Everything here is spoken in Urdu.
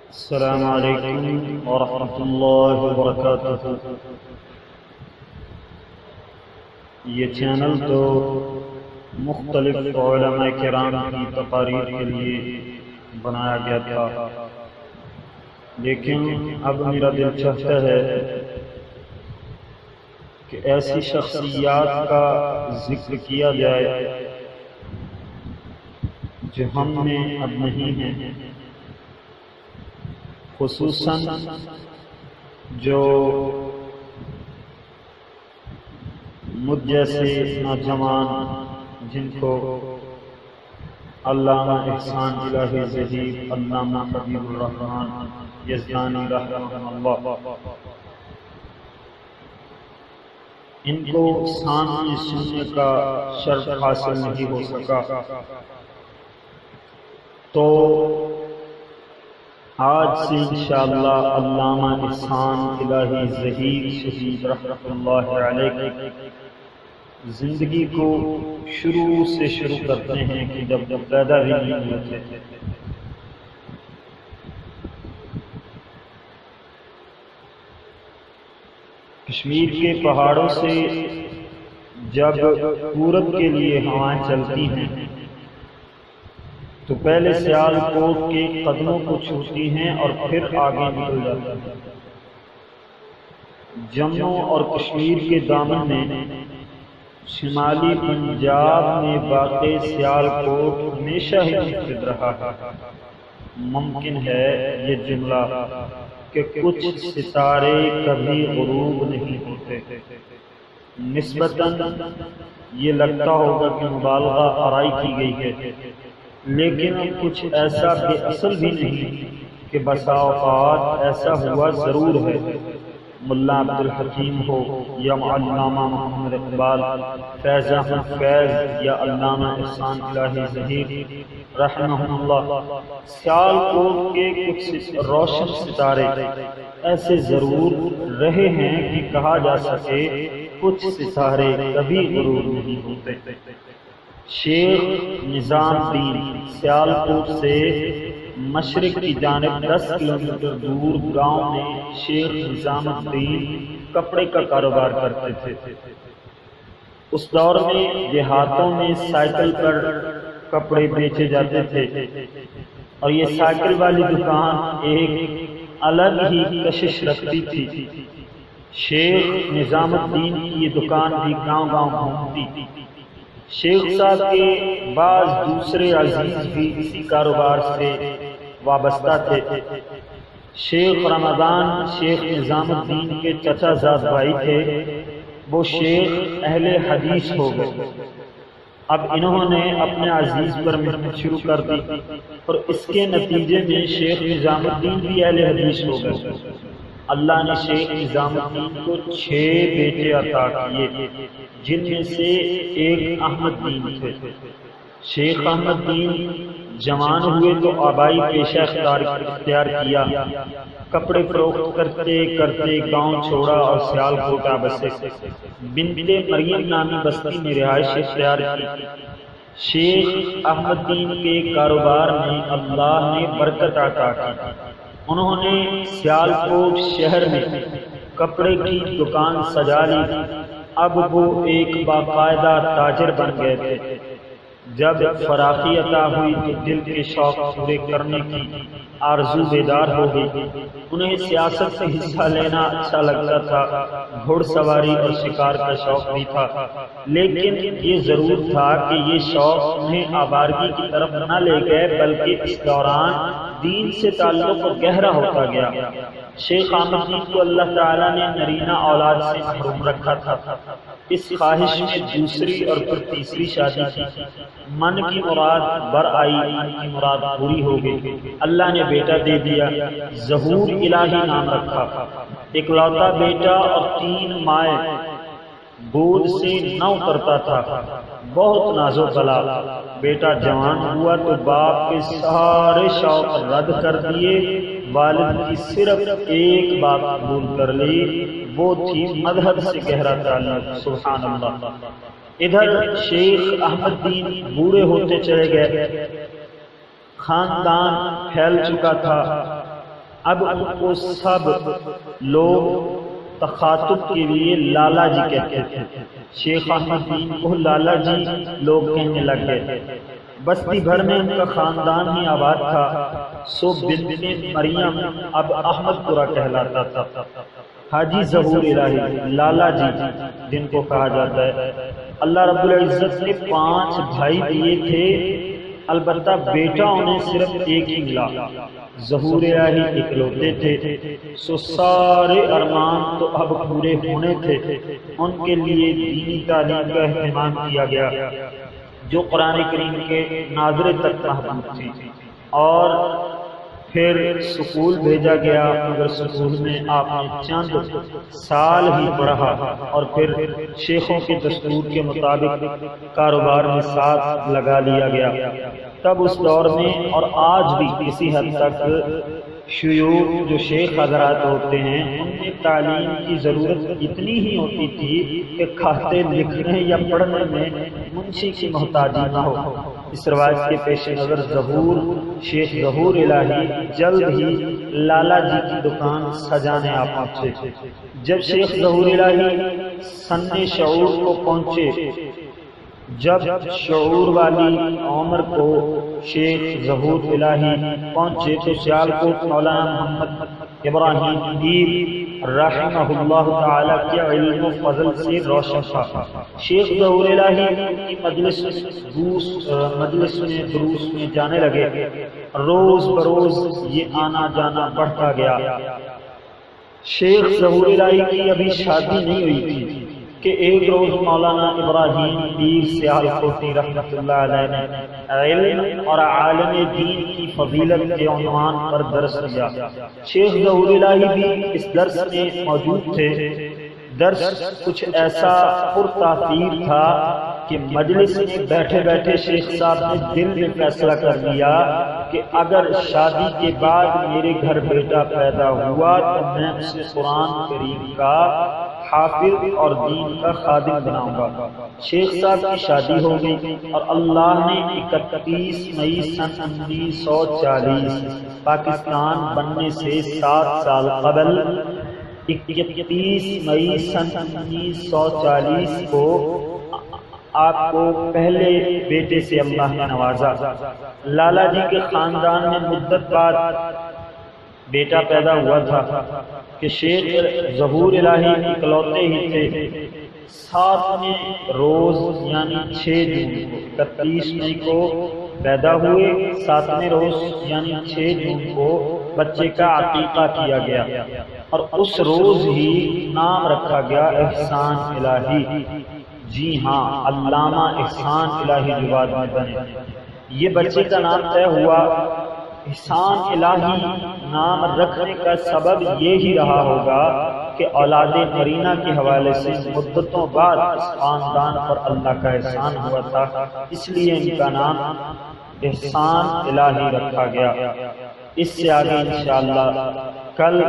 السلام علیکم ورحمۃ اللہ وبرکاتہ۔ یہ چینل تو مختلف علماء کرام کی تقاریر کے لیے بنایا گیا تھا، لیکن اب میرا دل چاہتا ہے کہ ایسی شخصیات کا ذکر کیا جائے جو ہم میں اب نہیں ہیں، خصوصاً جو مجھ جیسے نوجوان جن کو علامہ احسان الہی ظہیر، علامہ حبیب الرحمن یزدانی رحمہ اللہ، ان کو سامنے سننے کا شرف حاصل نہیں ہو سکا، تو آج سے انشاءاللہ علامہ احسان الہی ظہیر شہید رحمۃ اللہ علیہ زندگی کو شروع سے شروع کرتے ہیں کہ جب پیدا بھی نہیں ہوتے تھے۔ کشمیر کے پہاڑوں سے جب پورب کے لیے ہوائیں چلتی ہیں تو پہلے سیال کوٹ کے قدموں کو چھوتی ہیں اور پھر آگے نکل جاتی ہیں۔ جموں اور کشمیر کے دامن میں شمالی پنجاب میں واقع سیال کوٹ ہمیشہ ہی منفرد رہا ہے۔ ممکن ہے یہ جملہ کہ کچھ ستارے کبھی غروب نہیں ہوتے، نسبتاً یہ لگتا ہوگا کہ مبالغہ آرائی کی گئی ہے، لیکن کچھ ایسا بے اصل بھی نہیں کہ بسا اوقات ایسا ہوا ضرور ہے۔ ملا عبد الحکیم ہو یا علامہ محمد اقبال، فیض احمد فیض یا علامہ احسان الہی ظہیر رحمہ اللہ، سیال کوٹ کے کچھ روشن ستارے ایسے ضرور رہے ہیں کہ کہا جا سکے کچھ ستارے کبھی غروب نہیں ہوتے۔ شیخ نظام الدین سیال کوٹ سے مشرق کی جانب 10 کلومیٹر دور گاؤں میں شیخ نظام الدین کپڑے کا کاروبار کرتے تھے۔ اس دور میں دیہاتوں میں سائیکل پر کپڑے بیچے جاتے تھے، اور یہ سائیکل والی دکان ایک الگ ہی کشش رکھتی تھی۔ شیخ نظام الدین کی یہ دکان بھی گاؤں گاؤں گھومتی تھی۔ شیخ صاحب کے بعض دوسرے عزیز بھی اسی کاروبار سے وابستہ تھے۔ شیخ رمضان شیخ نظام الدین کے چچا زاد بھائی تھے، وہ شیخ اہل حدیث ہو گئے۔ اب انہوں نے اپنے عزیز پر محنت شروع کر دی، اور اس کے نتیجے میں شیخ نظام الدین بھی اہل حدیث ہو گئے۔ اللہ نے شیخ نظام الدین کو 6 بیٹے عطا کیے، جن میں سے ایک احمد دین تھے۔ شیخ احمد دین جوان ہوئے تو آبائی پیشہ اختیار کیا، کپڑے فروخت کرتے کرتے گاؤں چھوڑا اور سیال کوٹ آ بسے۔ بنت مریم نامی بستی میں رہائش اختیار کی۔ شیخ احمد دین کے کاروبار میں اللہ نے برکت عطا کی۔ انہوں نے سیال کوٹ شہر میں کپڑے کی دکان سجا لی۔ اب وہ ایک باقاعدہ تاجر بن گئے تھے۔ جب فراخی عطا ہوئی تو دل کے شوق پورے کرنے کی آرزو بیدار ہو گئی۔ انہیں سیاست میں حصہ لینا اچھا لگتا تھا، گھوڑ سواری اور شکار کا شوق بھی تھا، لیکن یہ ضرور تھا کہ یہ شوق انہیں آوارگی کی طرف نہ لے گئے، بلکہ اس دوران دین سے تعلق گہرا ہوتا گیا۔ شیخ احمد دین کو اللہ تعالیٰ نے نرینہ اولاد سے محروم رکھا تھا۔ اس خواہش میں دوسری اور پھر تیسری شادی کی۔ من کی مراد بر آئی، من کی مراد پوری ہو گئی۔ اللہ نے بیٹا دے دیا، ظہور الہی نام رکھا۔ اکلوتا بیٹا اور 3 مائیں، گود سے نہ اترتا تھا، بہت نازک بلا۔ بیٹا جوان ہوا تو باپ کے سارے شوق رد کر دیے، والد کی صرف ایک بات قبول کر لی، وہ تھی مذہب سے گہرا تعلق۔ سبحان اللہ۔ ادھر شیخ احمد دین بوڑھے ہوتے چلے گئے، خاندان پھیل چکا تھا، اب ان کو سب لوگ تخاطب کے لیے لالا جی کہتے تھے، شیخ احمد دین کو لالا جی لوگ کہنے لگ گئے۔ بستی بھر میں ان کا خاندان ہی آباد تھا، سو بنت مریم اب احمد پورہ کہلاتا تھا۔ حاجی ظہور الہی لالا جی جن کو کہا جاتا ہے، اللہ رب العزت نے 5 بھائی دیے تھے، البتہ بیٹا انہیں صرف ایک ہی ملا، ظہور الہی اکلوتے تھے، سو سارے ارمان تو اب پورے ہونے تھے۔ ان کے لیے دینی تعلیم کا اہتمام کیا گیا جو قرآن کریم کے ناظرے تک محدود تھی، اور پھر سکول بھیجا گیا، مگر سکول میں آپ نے چند سال ہی پڑھا اور پھر شیخوں کے دستور کے مطابق کاروبار میں ساتھ لگا لیا گیا۔ تب اس دور میں اور آج بھی کسی حد تک شیوخ جو شیخ حضرات ہوتے ہیں ان میں تعلیم کی ضرورت اتنی ہی ہوتی تھی کہ کھاتے لکھنے یا پڑھنے میں منشی کی محتاجی نہ ہو۔ اس روایت کے پیش نظر شیخ ظہور الہی جلد ہی لالا جی کی دکان سجانے آ پہنچے۔ جب شیخ ظہور الہی سن شعور کو پہنچے، جب شعور والی عمر کو شیخ ظہور الہی پہنچے تو سیالکوٹ مولانا محمد ابراہیم پیر رحمہ اللہ تعالی کے علم و فضل سے روشن تھا۔ شیخ ظہور الہی کی مجلس میں دروس میں جانے لگے، روز بروز یہ آنا جانا بڑھتا گیا۔ شیخ ظہور الہی کی ابھی شادی نہیں ہوئی تھی کہ ایک روز مولانا ابراہیم پیر سیالکوٹی رحمۃ اللہ علیہ نے علم اور عالم دین کی فضیلت کے عنوان پر درس دیا۔ شیخ ظہور الہی بھی اس درس میں موجود تھے۔ درس کچھ ایسا پرتاثیر تھا کہ مجلس میں بیٹھے بیٹھے شیخ صاحب نے دل میں فیصلہ کر لیا کہ اگر شادی کے بعد میرے گھر بیٹا پیدا ہوا تو میں اسے قرآن کریم کا حافظ اور دین کا خادم بناؤں گا۔ شیخ صاحب کی شادی ہو گئی اور اللہ نے 31 مئی سن 1940 پاکستان بننے سے 7 سال قبل 31 مئی سن 1940 کو آپ کو پہلے بیٹے سے اللہ نے نوازا۔ لالا جی کے خاندان میں مدت بعد بیٹا پیدا ہوا تھا کہ شیخ ظہور الہی اکلوتے ہی تھے۔ 7ویں روز یعنی 6 جون کو 31 مئی کو پیدا ہوئے، 7ویں روز یعنی 6 جون کو بچے کا عقیقہ کیا گیا اور اس روز ہی نام رکھا گیا احسان الہی۔ جی ہاں، علامہ احسان الہی جو بعد میں بنے۔ یہ بچے کا نام طے ہوا۔ احسان الہی نام رکھنے کا سبب یہی رہا ہوگا کہ اولاد مرینہ کے حوالے سے مدتوں بعد اس خاندان پر اللہ کا احسان ہوا تھا، اس لیے ان کا نام احسان الہی رکھا گیا۔ اس سے آگے انشاءاللہ کل